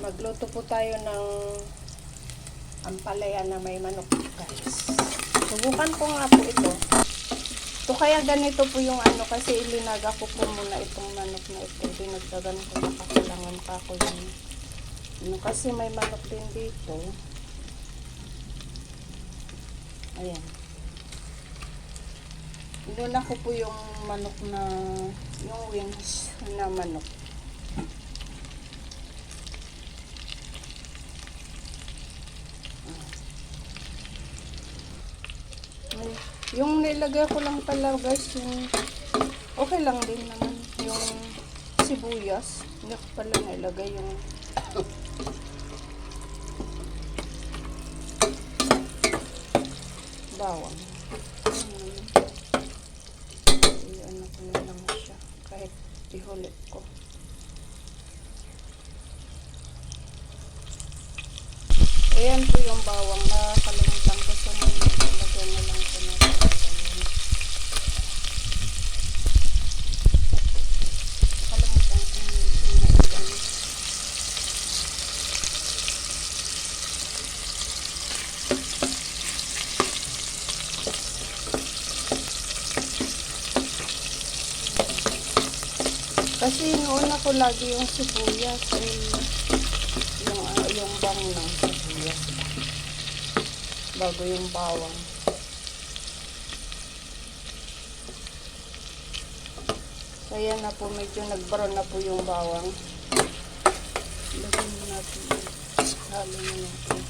Magluto po tayo ng ampalaya na may manok, guys. Subukan ko nga po ito. So kaya ganito po yung ano, kasi ilinaga ko po muna itong manok na ito. Dinagdagan ko na kakulangan pa ako yun. Ano, kasi may manok din dito. Ayan. Inuna ko po yung manok na, yung wings na manok. Yung nilagay ko lang pala, guys, yung okay lang din naman yung sibuyas. Hindi ko pala nilagay yung bawang. Ano ko na lang siya kahit ihulit ko. Ayan po yung bawang na kalimutan ko sa mga ilagay na lang ko na. Kasi inuuna ko lagi yung sibuyas, yung bang ng sibuyas bago yung bawang. Kaya na po, medyo nag-brown na po yung bawang. Lagyan mo natin, halo na natin.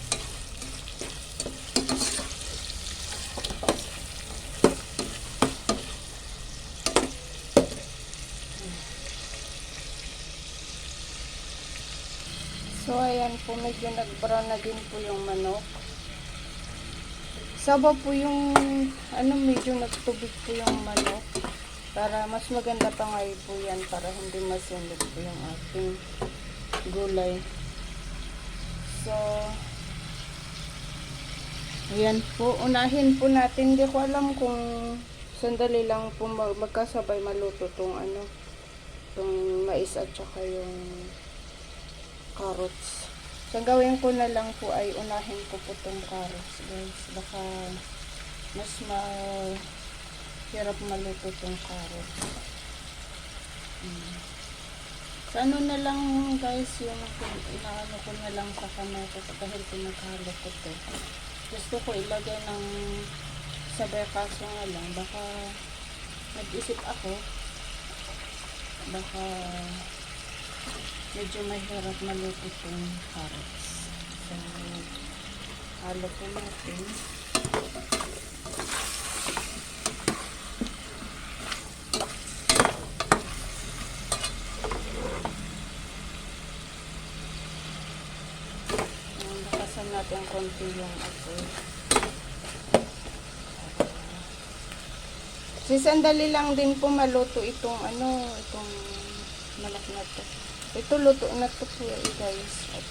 So, ayan po, medyo nag-brown na din po yung manok. Saba po yung, medyo nagtubig po yung manok. Para mas maganda pa nga po yan, para hindi masunog po yung ating gulay. So, ayan po, unahin po natin. Hindi ko alam kung sandali lang po magkasabay maluto tong tong mais at saka yung carrots. So, gawin ko na lang po ay unahin ko po itong carrots, guys. Baka mas mahirap maluto itong carrots. So, ano na lang, guys, yung inaano ko na lang sa kamatis dahil pinaghalo ko ito. Gusto ko ilagay ng sabay, kaso nga lang, baka nag-isip ako, baka medyo mahirap maluto itong carrots. So, halo po natin. Lakasan natin konti yung apoy. Sandali lang din po maluto itong itong malak na to. Ito luto na to po, guys. At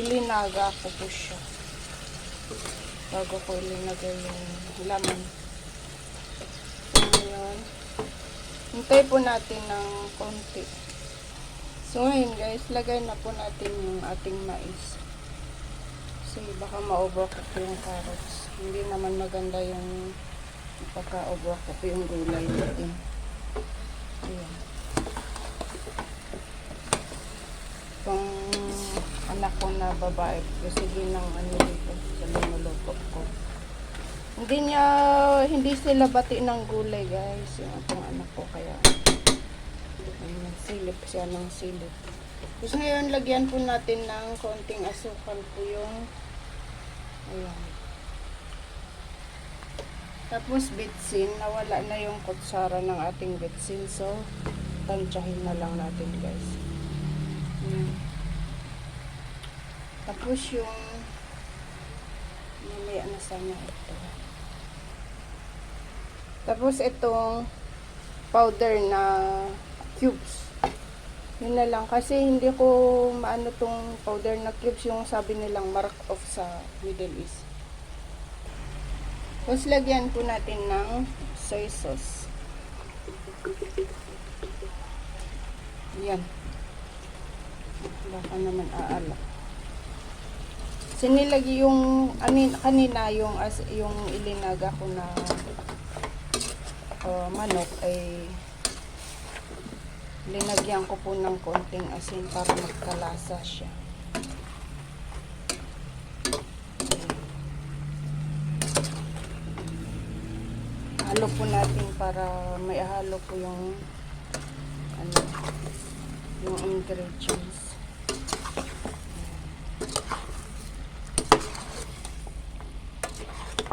ilinaga ko po siya bago ko ilinagay yung laman. Ngayon, hintay po natin ng konti. So ngayon, guys, lagay na po natin yung ating mais. Kasi baka ma-overcook po yung carrots. Hindi naman maganda yung pagka-overcook po yung gulay natin. Ayan. Itong anak ko na babae, kasi ginang dito sa lumuluto ko. Hindi sila bati ng gulay, guys, yung itong anak ko, kaya silip siya ng silip. Tapos ngayon, lagyan po natin ng konting asukal po yung ayan. Tapos bitsin, nawala na yung kutsara ng ating bitsin, so tansyahin na lang natin, guys. Tapos yung mamaya na sana ito. Tapos itong powder na cubes, yun na lang, kasi hindi ko maano tong powder na cubes, yung sabi nilang mark off sa Middle East. Tapos lagyan po natin ng soy sauce. Yan. Baka naman aalak. Sinilagay yung kanina yung ilinaga ko na manok ay linagyan ko po ng konting asin para magkalasa siya. Halo po natin para may halo po yung yung ingredients.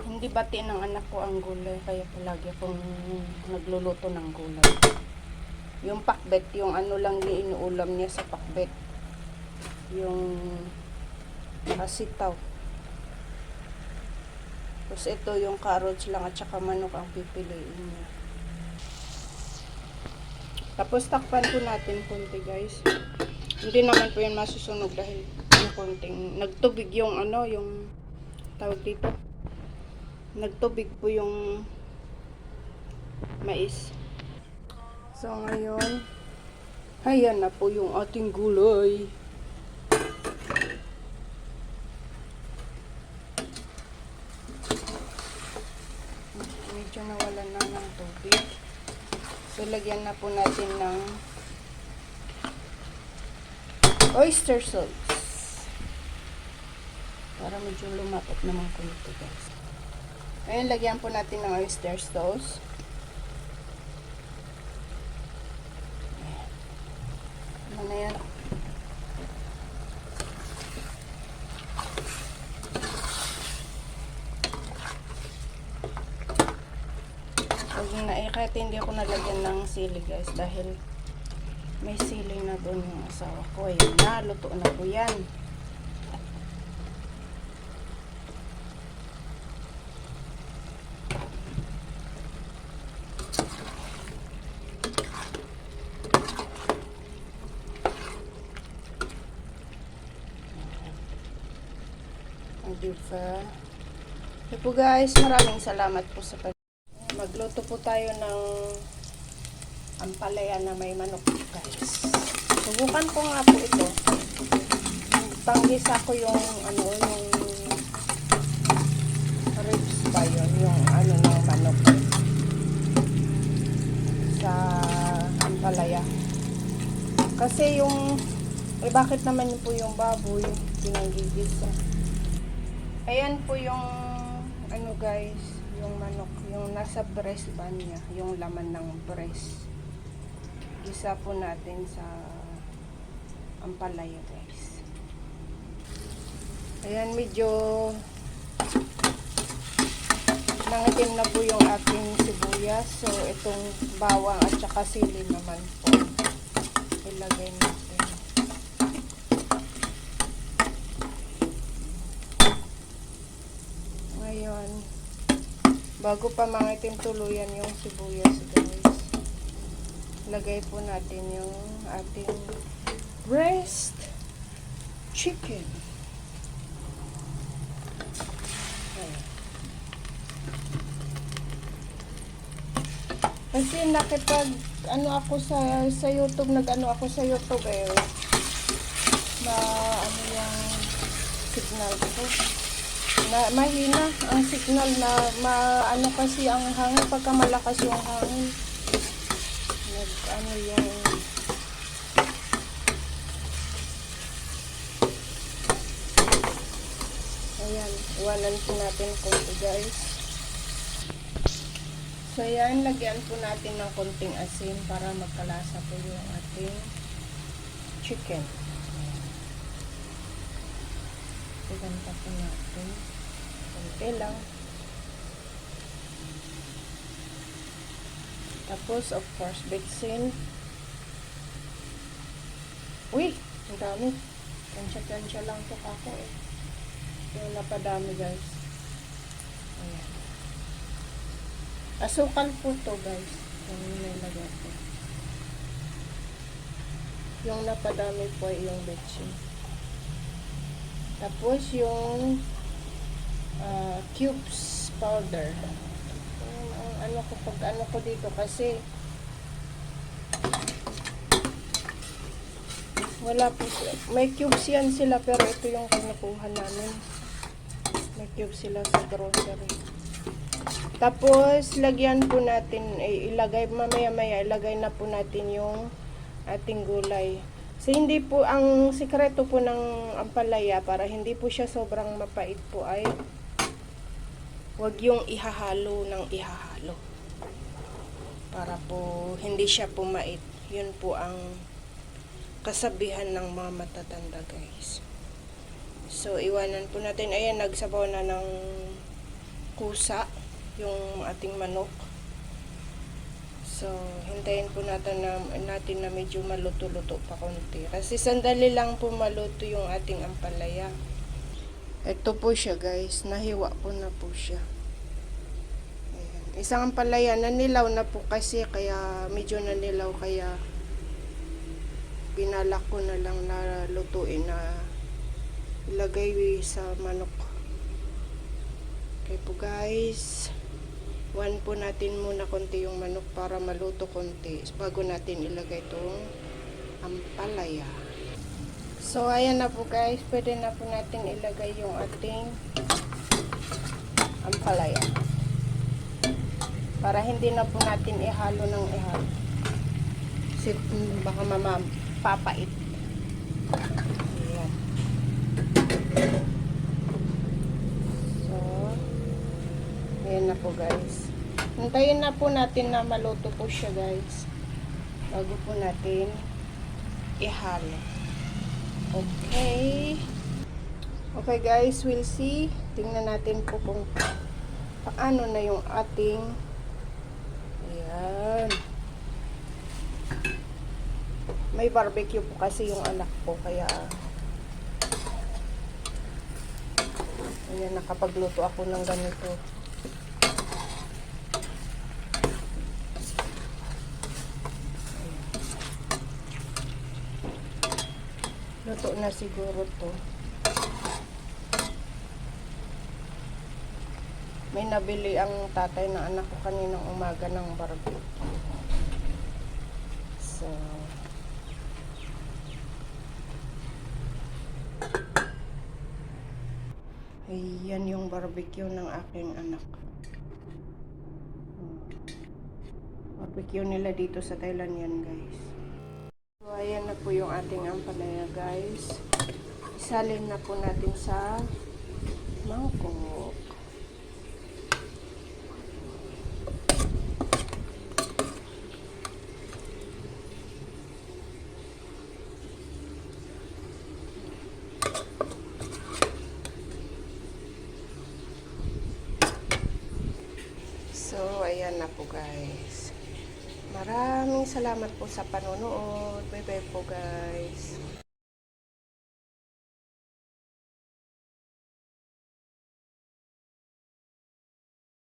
Hindi bati ng anak ko ang gulay, kaya palagi akong nagluluto ng gulay. Yung pakbet, yung lang inuulam niya sa pakbet. Yung sitaw. Tapos ito yung carrots lang at saka manok ang pipiliin niya. Tapos takpan po natin konti, guys. Hindi naman po yan masusunog dahil yung konting nagtubig yung yung tawag dito. Nagtubig po yung mais. So ngayon, ayan na po yung ating gulay. Medyo nawalan na ng tubig. So lagyan na po natin ng oyster sauce. Para medyo lumapot naman konti, guys. Ayan, lagyan po natin ng oyster sauce. Ano na yan? Kahit hindi ako nalagyan ng sili, guys, dahil may sili na doon yung asawa ko. Ayan na, luto na po yan. Diba? So po, guys, maraming salamat po sa magluto po tayo ng ampalaya na may manok, guys. Subukan ko nga po ito. Panggisa ko yung yung ribs ba yun, yung ng manok sa ampalaya. Kasi yung bakit naman po yung baboy pinanggigisa. Ayan po yung guys, yung manok, yung nasa breast ba niya, yung laman ng breast. Gisa po natin sa ampalaya, guys. Ayan, medyo nangitim na po yung ating sibuyas. So itong bawang at saka sili naman po ilagay natin. Ngayon, bago pa mangitim tuluyan yung sibuyas, guys, lagay po natin yung ating breast chicken. Ayan. Kasi nakipag ako sa YouTube, ako sa YouTube yung signal ko. Mahina ang signal na kasi ang hangin, pagka malakas yung hangin yung ayan, iwanan po natin konti, guys. So ayan, lagyan po natin ng konting asin para magkalasa po yung ating chicken. Iganta po natin konti lang. Tapos, of course, bitsin. Uy! Ang dami. Tansya-tansya lang to ako Yung napadami, guys. Ayan. Asukal po to, guys. Yung nilagay ko. Yung napadami po ay yung bitsin. Tapos, yung cubes powder. Pag ko dito kasi Wala po sila. May cubes yan sila pero ito yung kinukuha namin. May cubes sila sa grocery. Tapos, lagyan po natin, ilagay, mamaya-maya, ilagay na po natin yung ating gulay. So, hindi po, ang sikreto po ng ampalaya, para hindi po siya sobrang mapait po ay, wag yung ihahalo ng ihahalo. Para po, hindi siya pumait. Yun po ang kasabihan ng mga matatanda, guys. So, iwanan po natin. Ayan, nagsabaw na ng kusa yung ating manok. So, hintayin po natin na medyo maluto-luto pa konti. Kasi sandali lang po maluto yung ating ampalaya. Ito po siya, guys. Nahiwa po na po siya. Ayan. Isang ampalaya, nanilaw na po kasi, kaya medyo nanilaw, kaya pinalak ko na lang na lutuin na ilagay sa manok. Okay po, guys. One po natin muna konti yung manok para maluto konti bago natin ilagay itong ampalaya. So, ayan na po, guys. Pwede na po natin ilagay yung ating ampalaya. Para hindi na po natin ihalo ng ihalo. Kasi baka papait. Ayan. So, ayan na po, guys. Hintayin na po natin na maluto po siya, guys. Bago po natin ihalo. Okay. Okay, guys. We'll see. Tingnan natin po kung paano na yung ating ayan. May barbecue po kasi yung anak ko, kaya ayan, nakapagluto ako ng ganito. Luto na siguro to. May nabili ang tatay ng anak ko kaninang umaga ng barbecue. So, ayan yung barbecue ng aking anak. Barbecue nila dito sa Thailand yan, guys. So, ayan na po yung ating ampalaya, guys. Isalin na po natin sa mangkok. So, ayan na po, guys. Maraming salamat po sa panonood. Bye-bye po, guys.